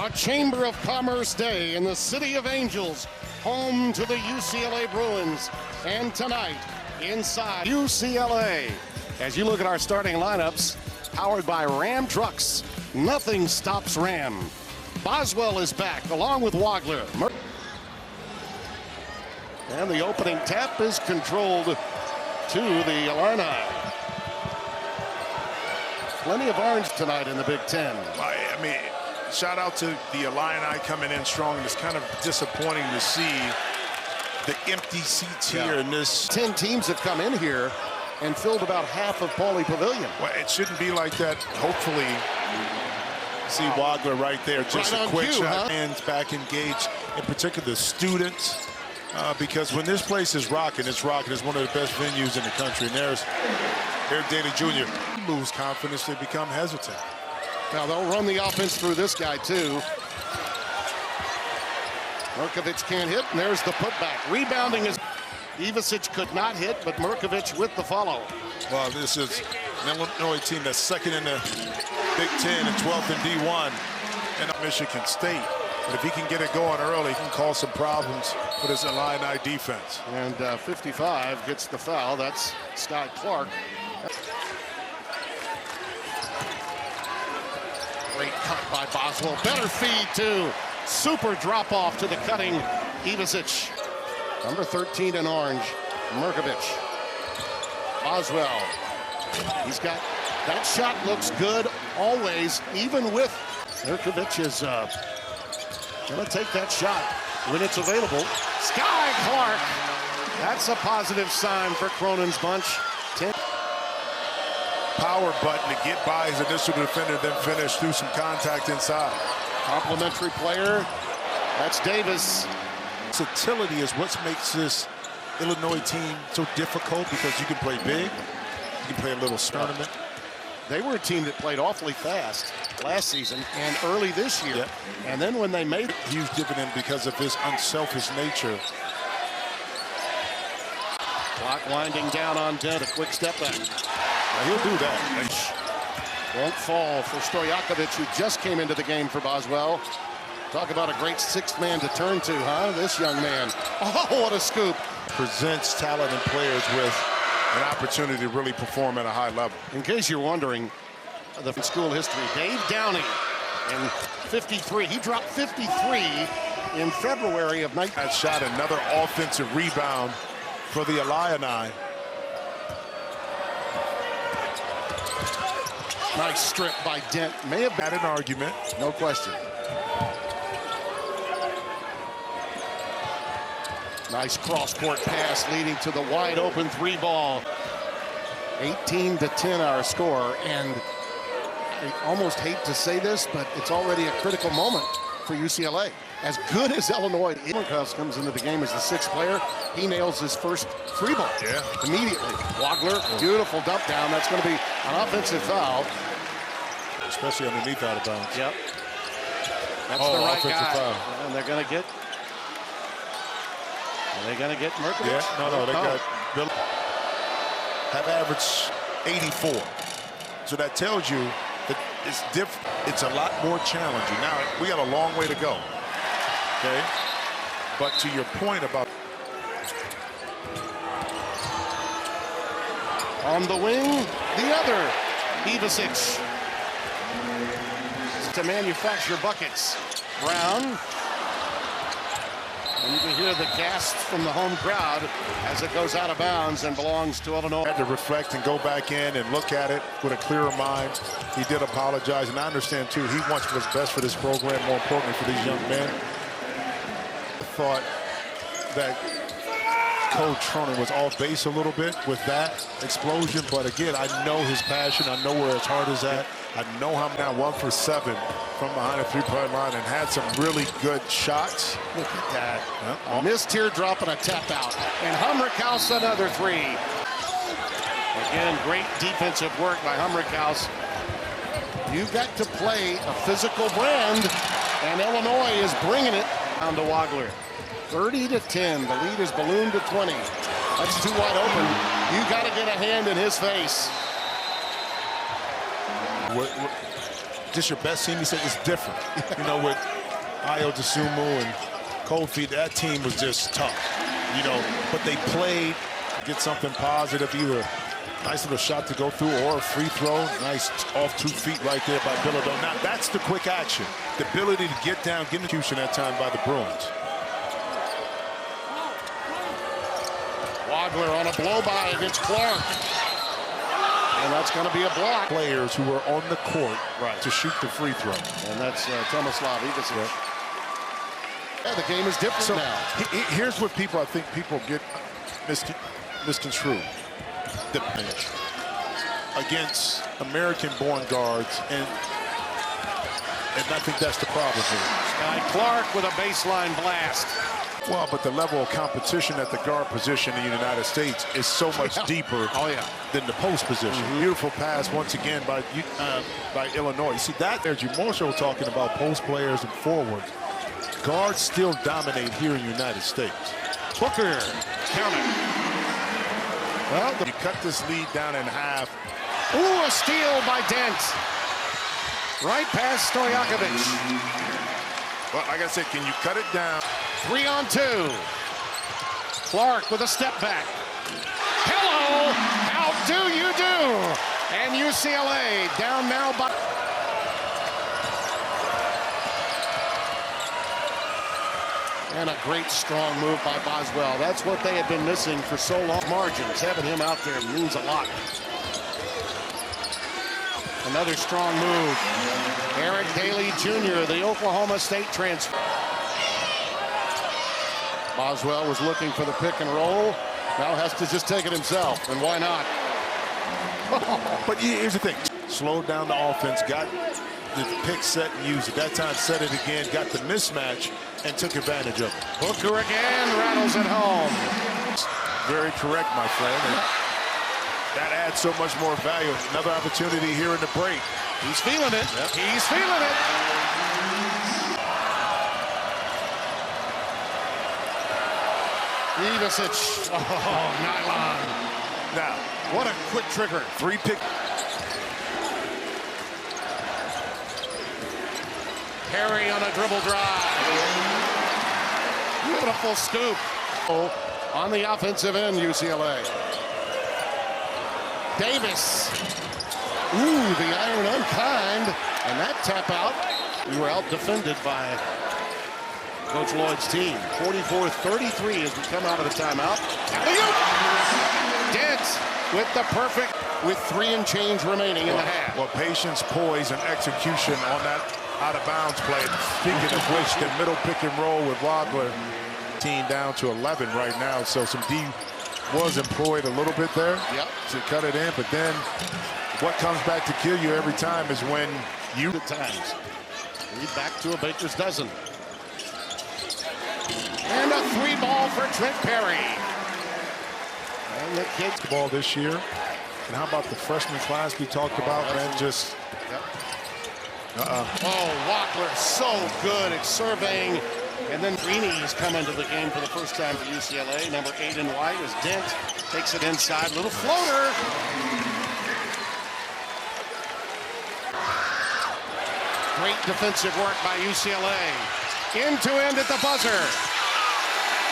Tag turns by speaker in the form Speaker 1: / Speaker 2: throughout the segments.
Speaker 1: A Chamber of Commerce day in the City of Angels, home to the UCLA Bruins. And tonight, inside UCLA, as you look at our starting lineups, powered by Ram trucks, nothing stops Ram. Boswell is back, along with Wagler. And the opening tap is controlled to the Illini. Plenty of orange tonight in the Big Ten.
Speaker 2: I mean, shout out to the Illini coming in strong. It's kind of disappointing to see the empty seats here in this.
Speaker 1: 10 teams have come in here and filled about half of Pauley Pavilion.
Speaker 2: Well, it shouldn't be like that. Hopefully, see Wagler right there. Just
Speaker 1: right
Speaker 2: a quick
Speaker 1: cue,
Speaker 2: shot. Hands back engaged, in particular the students. Because when this place is rocking, it's rocking. It's one of the best venues in the country. And there's Eric Daly Jr. Lose confidence, they become hesitant.
Speaker 1: Now they'll run the offense through this guy too. Murkovic can't hit, and there's the putback. Rebounding is Ivasic could not hit, but Murkovic with the follow.
Speaker 2: Well, this is an Illinois team that's second in the Big Ten and 12th in D1 and Michigan State. But if he can get it going early, he can cause some problems with his Illini defense.
Speaker 1: And 55 gets the foul. That's Scott Clark. Great cut by Boswell. Better feed, too. Super drop-off to the cutting Ivasic. Number 13 in orange, Murkovic. Boswell. He's got... That shot looks good always, even with... Murkovic is going to take that shot when it's available. Sky Clark. That's a positive sign for Cronin's bunch. 10.
Speaker 2: Power button to get by his initial defender, then finish through some contact inside.
Speaker 1: Complimentary player. That's Davis.
Speaker 2: Versatility is what makes this Illinois team so difficult, because you can play big, you can play a little tournament.
Speaker 1: They were a team that played awfully fast last season and early this year.
Speaker 2: Yep.
Speaker 1: And then when they made
Speaker 2: a huge dividend because of his unselfish nature.
Speaker 1: Clock winding down on Dent, a quick step back.
Speaker 2: Now he'll do that.
Speaker 1: Won't fall for Stojakovic, who just came into the game for Boswell. Talk about a great sixth man to turn to, huh? This young man. Oh, what a scoop.
Speaker 2: Presents talent and players with an opportunity to really perform at a high level.
Speaker 1: In case you're wondering, the school history, Dave Downey in 53. He dropped 53 in February of 19.
Speaker 2: That shot, another offensive rebound for the Illini.
Speaker 1: Nice strip by Dent. May have
Speaker 2: had an argument.
Speaker 1: No question. Nice cross-court pass leading to the wide-open three ball. 18-10 our score, and I almost hate to say this, but it's already a critical moment for UCLA. As good as Illinois is, comes into the game as the sixth player. He nails his first three ball immediately. Wagler, beautiful dump down. That's going to be an offensive foul.
Speaker 2: Especially underneath out of bounds.
Speaker 1: Yep. That's the right guy.
Speaker 2: Foul.
Speaker 1: And they're going to get... Are they going to get Murkovic?
Speaker 2: Yeah, no, they got Bill. Have averaged 84. So that tells you that it's different. It's a lot more challenging. Now, we got a long way to go. Okay? But to your point about...
Speaker 1: On the wing, the other, Ivasic. To manufacture buckets. Brown. And you can hear the gasps from the home crowd as it goes out of bounds and belongs to Illinois.
Speaker 2: Had to reflect and go back in and look at it with a clearer mind. He did apologize, and I understand too, he wants what's best for this program, more importantly for these young men. I thought that Coach Cronin was off base a little bit with that explosion, but again, I know his passion, I know where his heart is at. I know I'm now 1 for 7 from behind the three-point line and had some really good shots.
Speaker 1: Look at that. A missed teardrop and a tap out. And Humrickhouse another three. Again, great defensive work by Humrickhouse. You got to play a physical brand, and Illinois is bringing it down to Wagler. 30-10. The lead is ballooned to 20. That's too wide open. You got to get a hand in his face.
Speaker 2: just your best team. He said it's different. You know, with Ayo Dosunmu and Kofi, that team was just tough. You know, but they played, get something positive, either a nice little shot to go through or a free throw. Nice off 2 feet right there by Bilodeau. Now, that's the quick action. The ability to get down, get execution that time by the Bruins.
Speaker 1: Wagler on a blow-by against Clark. And that's going to be a block.
Speaker 2: Players who are on the court to shoot the free throw.
Speaker 1: And that's Tomislav Ivica. Yeah, the game is different
Speaker 2: So
Speaker 1: now.
Speaker 2: here's what I think people get misconstrued. The bench against American-born guards, and I think that's the problem here.
Speaker 1: Sky Clark with a baseline blast.
Speaker 2: Well, but the level of competition at the guard position in the United States is so much deeper than the post position. Beautiful pass once again by Illinois. You see that there's you more so talking about post players and forwards. Guards still dominate here in the United States.
Speaker 1: Booker, count it.
Speaker 2: Well, you cut this lead down in half.
Speaker 1: Ooh, a steal by Dent. Right past Stojakovic.
Speaker 2: Well, like I said, can you cut it down?
Speaker 1: 3-on-2. Clark with a step back. Hello, how do you do? And UCLA down now by... And a great strong move by Boswell. That's what they had been missing for so long. Margins, having him out there means a lot. Another strong move. Eric Daly Jr., the Oklahoma State transfer. Boswell was looking for the pick and roll. Now has to just take it himself, and why not?
Speaker 2: But here's the thing. Slowed down the offense, got the pick set and used it. That time set it again, got the mismatch, and took advantage of it.
Speaker 1: Booker again rattles it home.
Speaker 2: Very correct, my friend. And that adds so much more value. Another opportunity here in the break.
Speaker 1: He's feeling it. Yep. He's feeling it. Ivisic. Oh, nylon.
Speaker 2: Now,
Speaker 1: what a quick trigger.
Speaker 2: 3 pick.
Speaker 1: Perry on a dribble drive. Beautiful scoop. On the offensive end, UCLA. Davis. Ooh, the iron unkind. And that tap out. We were out defended by Coach Lloyd's team. 44-33 as we come out of the timeout. Dent with the perfect, with 3 and change remaining in the half.
Speaker 2: Well, patience, poise, and execution on that out-of-bounds play. Speaking of which, the middle pick and roll with Wagler. Team down to 11 right now, so some D was employed a little bit there to cut it in, but then what comes back to kill you every time is when you...
Speaker 1: At times. Lead back to a baker's dozen. And a 3-ball for Trent Perry. And the kids...
Speaker 2: Ball this year. And how about the freshman class we talked about, man? Just...
Speaker 1: Oh, Wagler so good at surveying. And then Greeny has come into the game for the first time for UCLA. Number 8 in white as Dent takes it inside. Little floater. Great defensive work by UCLA. End to end at the buzzer.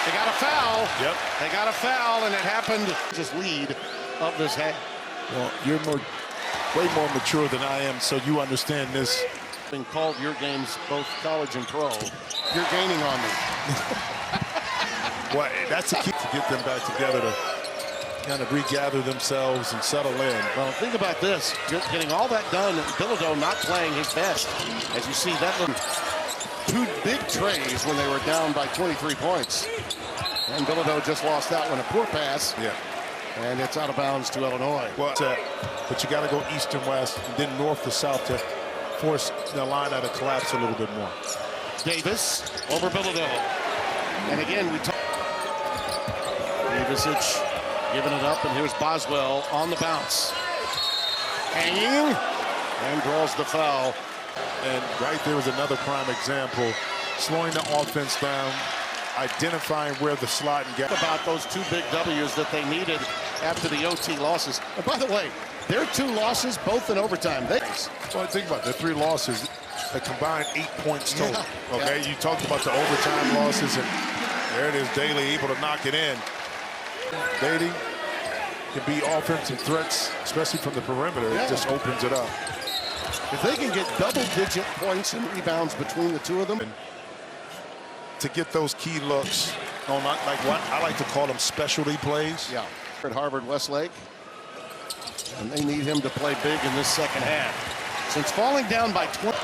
Speaker 1: They got a foul.
Speaker 2: Yep.
Speaker 1: They got a foul, and it happened just lead of this half.
Speaker 2: Well, you're way more mature than I am, so you understand this.
Speaker 1: Been called your games, both college and pro. You're gaining on me.
Speaker 2: Well, that's the key to get them back together to kind of regather themselves and settle in.
Speaker 1: Well, think about this. You're getting all that done, and Bilodeau not playing his best. As you see, that one, 2 big trays when they were down by 23 points. And Bilodeau just lost that one. A poor pass.
Speaker 2: Yeah.
Speaker 1: And it's out of bounds to Illinois.
Speaker 2: Well, but you got to go east and west, and then north to south to force the line out of collapse a little bit more.
Speaker 1: Davis over Bilodeau. And again, we talk. Ivisic giving it up, and here's Boswell on the bounce. Hanging, and draws the foul.
Speaker 2: And right there was another prime example. Slowing the offense down, identifying where the slot and gap.
Speaker 1: About those 2 big W's that they needed after the OT losses. And by the way, Their 2 losses, both in overtime.
Speaker 2: Well, think about it. The 3 losses, a combined 8 points total.
Speaker 1: Yeah.
Speaker 2: Okay, you talked about the overtime losses, and there it is, Daly able to knock it in. Daly can be offensive threats, especially from the perimeter.
Speaker 1: Yeah.
Speaker 2: It just opens it up.
Speaker 1: If they can get double-digit points and rebounds between the 2 of them.
Speaker 2: And to get those key looks on, like what I like to call them specialty plays.
Speaker 1: Yeah. At Harvard-Westlake. And they need him to play big in this second half. Since falling down by 20.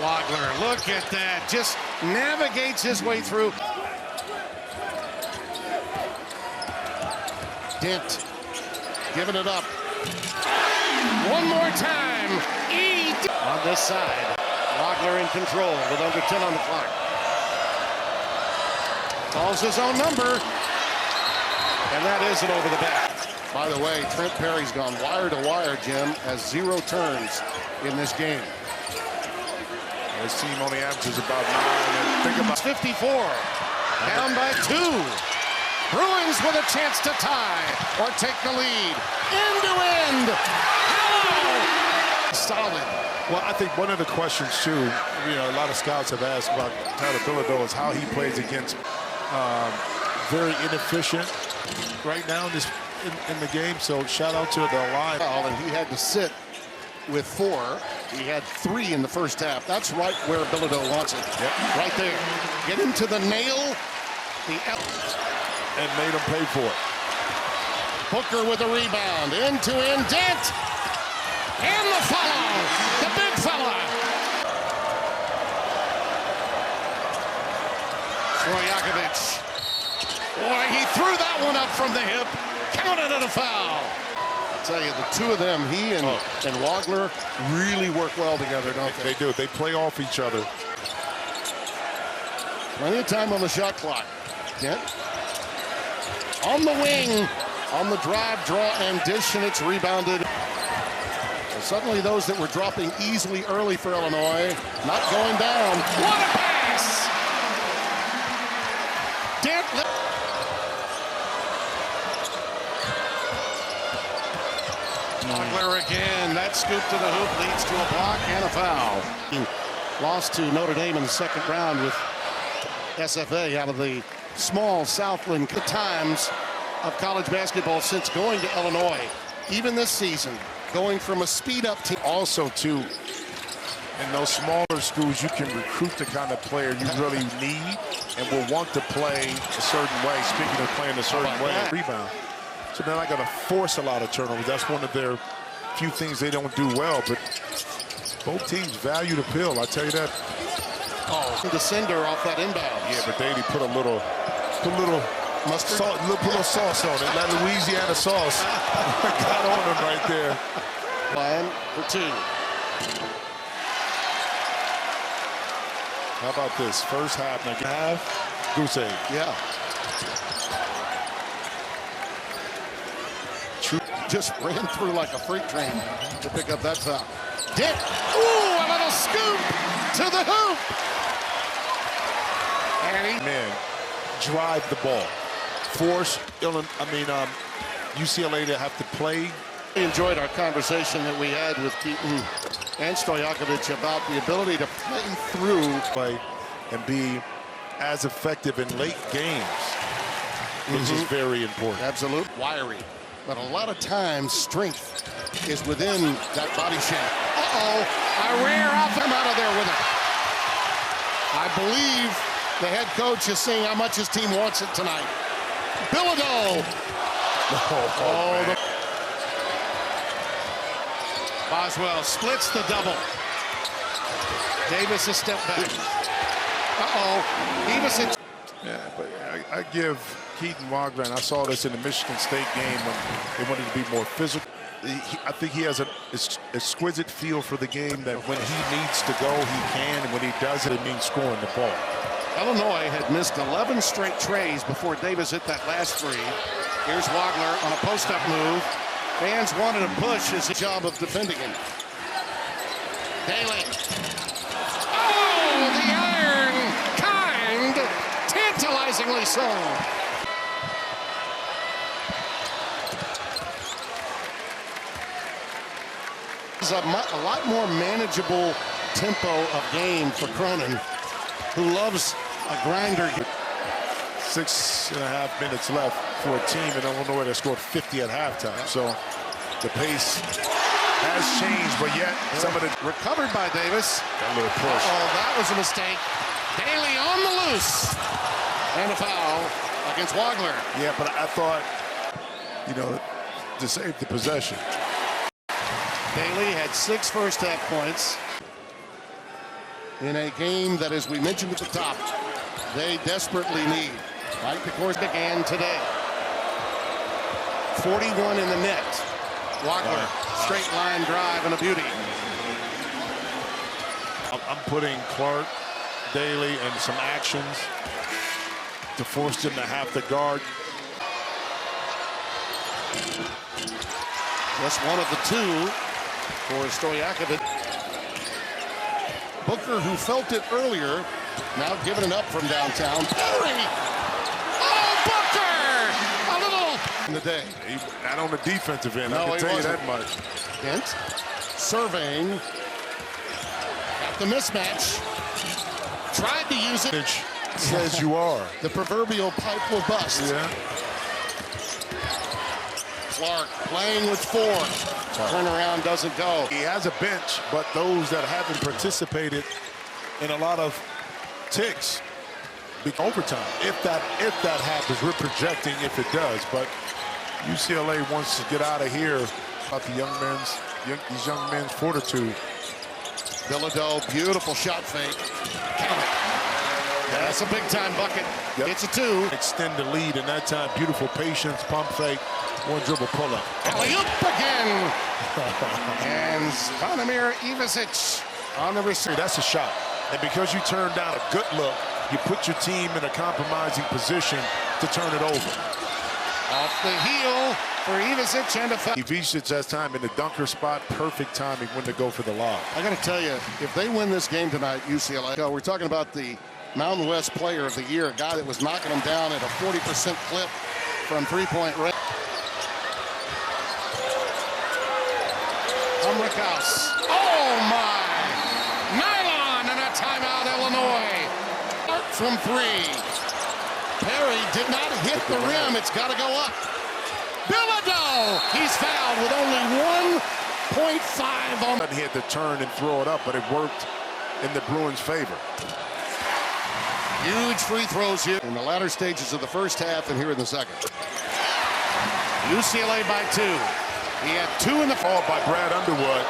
Speaker 1: Wagler, look at that. Just navigates his way through. Dent giving it up. One more time. On this side. Wagler in control with under 10 on the clock. Calls his own number. And that is it over the back. By the way, Trent Perry's gone wire to wire, Jim, has 0 turns in this game.
Speaker 2: His team only averages about 9. And think about
Speaker 1: 54. Down by 2. Bruins with a chance to tie or take the lead. End to end. Hello. Solid.
Speaker 2: Well, I think one of the questions, too, a lot of scouts have asked about Tyler Bilodeau is how he plays against very inefficient right now in the game. So shout out to the line.
Speaker 1: And he had to sit with 4. He had 3 in the first half. That's right where Bilodeau wants it.
Speaker 2: Yep.
Speaker 1: Right there. Get him to the nail.
Speaker 2: And made him pay for it.
Speaker 1: Booker with a rebound. End-to-end Dent. And the follow. The big fella. Stojakovic. Boy, he threw that one up from the hip. Counted it a foul. I'll tell you, the 2 of them, he and Wagler, really work well together, don't they?
Speaker 2: They do. They play off each other.
Speaker 1: Plenty of time on the shot clock. Dent. On the wing. On the drive, draw, and dish, and it's rebounded. And suddenly those that were dropping easily early for Illinois, not going down. What a pass! Dent. Wagler again. That scoop to the hoop leads to a block and a foul. He lost to Notre Dame in the second round with SFA out of the small Southland. The times of college basketball since going to Illinois, even this season, going from a speed-up team.
Speaker 2: Also, too, in those smaller schools, you can recruit the kind of player you really need and will want to play a certain way. Speaking of playing a certain way, rebound. So they're not going to force a lot of turnovers. That's one of their few things they don't do well. But both teams value the pill, I tell you that.
Speaker 1: Oh, the sender off that inbound.
Speaker 2: Yeah, but Daly put a little mustard, put a little sauce on it. That Louisiana sauce got on him right there.
Speaker 1: Line for 2.
Speaker 2: How about this? First half, now half, goose egg.
Speaker 1: Yeah. Just ran through like a freight train to pick up that top. Dent. Ooh, a little scoop to the hoop. And he
Speaker 2: drive the ball. Force UCLA to have to play.
Speaker 1: We enjoyed our conversation that we had with Keaton and Stojakovic about the ability to play
Speaker 2: and be as effective in late games, which is very important.
Speaker 1: Absolute. Wiry. But a lot of times, strength is within that body shape. Uh-oh. A rare off him out of there with it. I believe the head coach is seeing how much his team wants it tonight. Bilodeau. Boswell splits the double. Davis a step back. Uh-oh. Davis.
Speaker 2: Yeah, but I give Keaton Wagler, and I saw this in the Michigan State game when they wanted to be more physical. I think he has an exquisite feel for the game that when he needs to go, he can, and when he does it means scoring the ball.
Speaker 1: Illinois had missed 11 straight trays before Davis hit that last 3. Here's Wagler on a post-up move. Fans wanted to push his job of defending him. Daly. Oh, the iron kind, tantalizingly so. It's a lot more manageable tempo of game for Cronin, who loves a grinder.
Speaker 2: 6.5 minutes left for a team in Illinois that scored 50 at halftime. So the pace has changed, but yet some of the
Speaker 1: Recovered by Davis.
Speaker 2: that little push.
Speaker 1: Oh, that was a mistake. Daly on the loose. And a foul against Wagler.
Speaker 2: Yeah, but I thought, to save the possession.
Speaker 1: Daly had 6 first-half points in a game that, as we mentioned at the top, they desperately need. Right, the course began today. 41 in the net. Wagler, straight line drive and a beauty.
Speaker 2: I'm putting Clark, Daly, and some actions to force them to have to guard.
Speaker 1: Just one of the 2 for Stojakovic. Booker, who felt it earlier, now giving it up from downtown. Perry! Oh, Booker! A little in the day.
Speaker 2: Not on the defensive end,
Speaker 1: No,
Speaker 2: I can
Speaker 1: he
Speaker 2: tell you
Speaker 1: wasn't.
Speaker 2: that much.
Speaker 1: Kent surveying. Got the mismatch. Tried to use it.
Speaker 2: It says you are.
Speaker 1: The proverbial pipe will bust.
Speaker 2: Yeah.
Speaker 1: Clark playing with 4. Turnaround doesn't go.
Speaker 2: He has a bench, but those that haven't participated in a lot of ticks, overtime. If that happens, we're projecting if it does. But UCLA wants to get out of here about the these young men's fortitude.
Speaker 1: Bilodeau, beautiful shot fake. Count it. That's a big time bucket.
Speaker 2: Yep.
Speaker 1: It's a 2.
Speaker 2: Extend the lead, and that time, beautiful patience, pump fake, 1 dribble pull up.
Speaker 1: Alley-oop again. And Svanimir Ivisic on the receiver.
Speaker 2: That's a shot. And because you turned down a good look, you put your team in a compromising position to turn it over.
Speaker 1: Off the heel for Ivisic and a foul.
Speaker 2: Ivisic has time in the dunker spot. Perfect timing when to go for the lob.
Speaker 1: I got to tell you, if they win this game tonight, UCLA, we're talking about the Mountain West Player of the Year, a guy that was knocking them down at a 40% clip from three-point range. Humrickhouse. Oh, my! Nylon and a timeout, Illinois. From 3. Perry did not hit the rim. It's got to go up. Bilodeau! He's fouled with only 1.5 on.
Speaker 2: He had to turn and throw it up, but it worked in the Bruins' favor.
Speaker 1: Huge free throws here in the latter stages of the first half and here in the second. UCLA by 2. He had 2 in the
Speaker 2: Ball by Brad Underwood.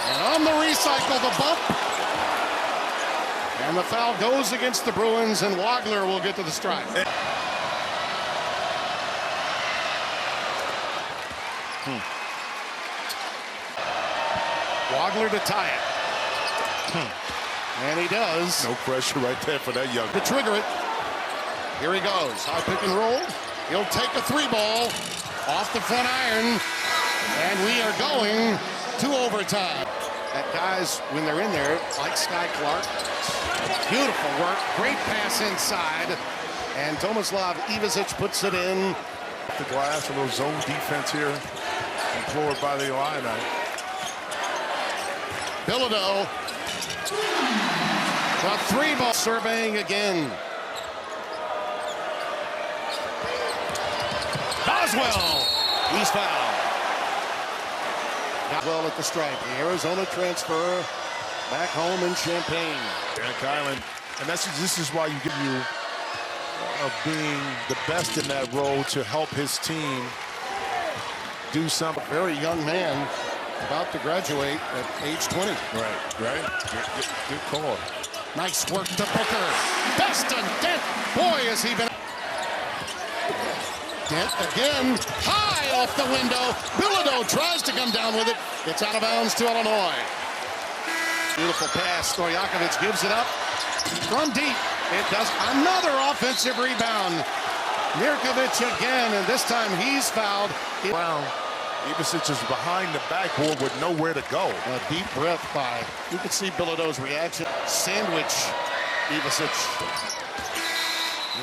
Speaker 1: And on the recycle, the bump. And the foul goes against the Bruins, and Wagler will get to the strike. Wagler to tie it. And he does.
Speaker 2: No pressure right there for that young.
Speaker 1: To trigger it. Here he goes. High pick and roll. He'll take a 3-ball off the front iron. And we are going to overtime. That guys, when they're in there, like Sky Clark, beautiful work. Great pass inside. And Tomislav Ivisic puts it in.
Speaker 2: The glass, a little zone defense here. Implored by the Illini.
Speaker 1: Bilodeau. The 3-ball surveying again. Boswell. He's fouled. Got well at the stripe. The Arizona transfer back home in Champaign.
Speaker 2: Jack Island. And this is why you give you of being the best in that role to help his team do something.
Speaker 1: Very young man, about to graduate at age 20.
Speaker 2: Right. Good call.
Speaker 1: Nice work to Booker. Best and Dent. Boy, has he been. Dent again. High off the window. Bilodeau tries to come down with it. It's out of bounds to Illinois. Beautiful pass. Stojakovic gives it up from deep. It does another offensive rebound. Mirkovic again, and this time he's fouled.
Speaker 2: Wow. Ivisic is behind the backboard with nowhere to go.
Speaker 1: A deep breath by. You can see Bilodeau's reaction. Sandwich Ivisic.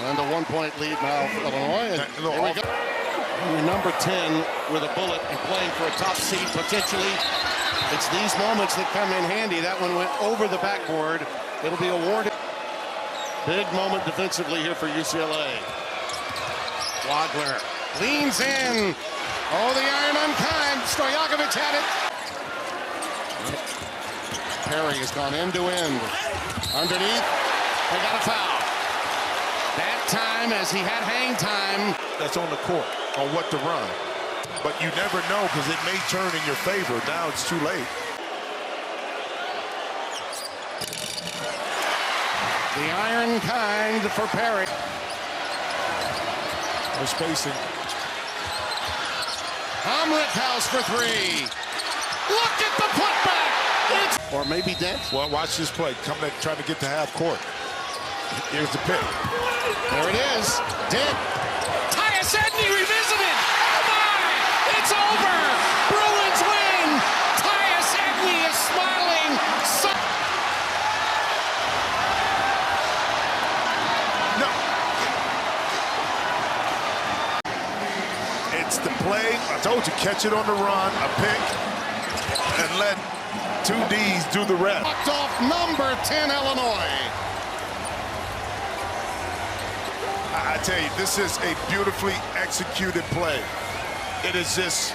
Speaker 1: And a 1-point lead now for Illinois. And here we go. Your number 10 with a bullet and playing for a top seed potentially. It's these moments that come in handy. That one went over the backboard. It'll be awarded. Big moment defensively here for UCLA. Wagler leans in. Oh, the iron unkind. Stojakovic had it. Perry has gone end to end. Underneath, they got a foul. That time, as he had hang time.
Speaker 2: That's on the court on what to run. But you never know because it may turn in your favor. Now it's too late.
Speaker 1: The iron kind for Perry.
Speaker 2: No spacing.
Speaker 1: House for three. Look at the putback. Or maybe Dent.
Speaker 2: Well, watch this play. Coming, trying to get to half court. Here's the pick.
Speaker 1: There it is. Dent. Tyus Edney revisited. Oh my! It's over. Bruins win. Tyus Edney is smiling.
Speaker 2: No. It's the play. I told you, catch it on the run, a pick, and let two Ds do the rest.
Speaker 1: Knocked off number 10 Illinois.
Speaker 2: I tell you, this is a beautifully executed play. It is just